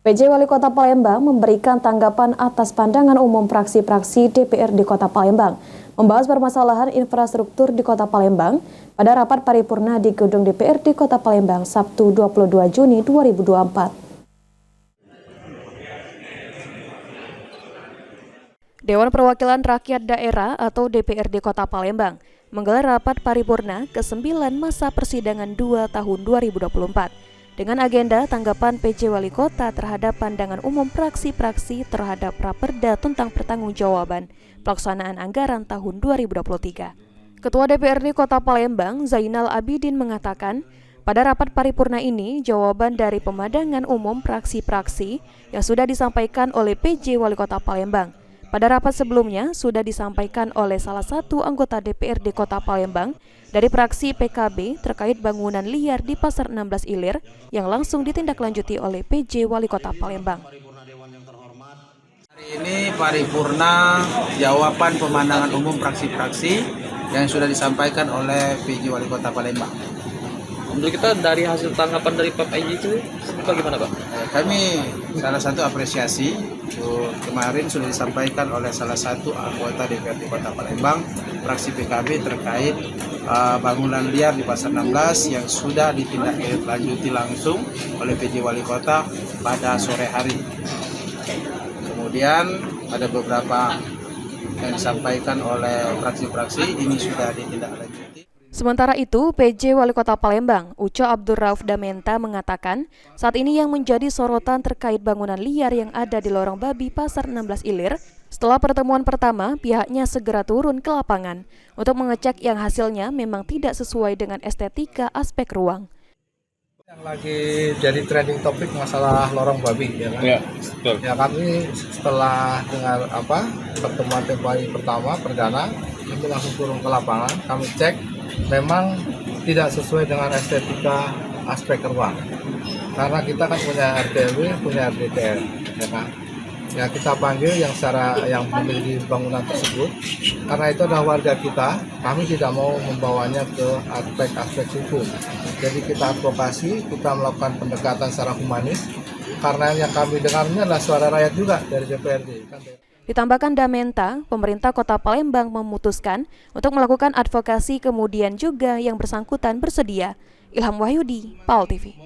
PJ Wali Kota Palembang memberikan tanggapan atas pandangan umum fraksi-fraksi DPRD Kota Palembang membahas permasalahan infrastruktur di Kota Palembang pada rapat paripurna di Gedung DPRD Kota Palembang Sabtu 22 Juni 2024. Dewan Perwakilan Rakyat Daerah atau DPRD Kota Palembang menggelar rapat paripurna ke-9 masa persidangan 2 tahun 2024 dengan agenda tanggapan PJ Wali Kota terhadap pandangan umum fraksi-fraksi terhadap Raperda tentang pertanggungjawaban pelaksanaan anggaran tahun 2023. Ketua DPRD Kota Palembang, Zainal Abidin mengatakan, pada rapat paripurna ini, jawaban dari pemandangan umum fraksi-fraksi yang sudah disampaikan oleh PJ Wali Kota Palembang pada rapat sebelumnya sudah disampaikan oleh salah satu anggota DPRD Kota Palembang dari fraksi PKB terkait bangunan liar di Pasar 16 Ilir yang langsung ditindaklanjuti oleh PJ Wali Kota Palembang. Hari ini paripurna jawaban pemandangan umum fraksi-fraksi yang sudah disampaikan oleh PJ Wali Kota Palembang. Menurut kita dari hasil tanggapan dari Pak PJ itu bagaimana Pak? Kami salah satu apresiasi kemarin sudah disampaikan oleh salah satu anggota DPRD Kota Palembang fraksi PKB terkait bangunan liar di Pasar 16 yang sudah ditindaklanjuti langsung oleh PJ Wali Kota pada sore hari. Kemudian ada beberapa yang disampaikan oleh fraksi-fraksi ini sudah ditindaklanjuti. Sementara itu, PJ Wali Kota Palembang, Uco Abdul Rauf Damenta mengatakan, saat ini yang menjadi sorotan terkait bangunan liar yang ada di Lorong Babi Pasar 16 Ilir, setelah pertemuan pertama, pihaknya segera turun ke lapangan untuk mengecek yang hasilnya memang tidak sesuai dengan estetika aspek ruang. Yang lagi jadi trending topik masalah Lorong Babi, ya kan? Ya, betul. Ya, kami setelah dengar pertemuan TPI pertama perdana, itu langsung turun ke lapangan, kami cek. Memang tidak sesuai dengan estetika aspek ruang, karena kita kan punya RTW, punya RDTR, ya kan? Ya, kita panggil yang memiliki bangunan tersebut, karena itu adalah warga kita, kami tidak mau membawanya ke aspek-aspek hukum. Jadi kita advokasi, kita melakukan pendekatan secara humanis, karena yang kami dengarnya adalah suara rakyat juga dari DPRD. Ditambahkan Damenta, pemerintah Kota Palembang memutuskan untuk melakukan advokasi kemudian juga yang bersangkutan bersedia. Ilham Wahyudi, PAL TV.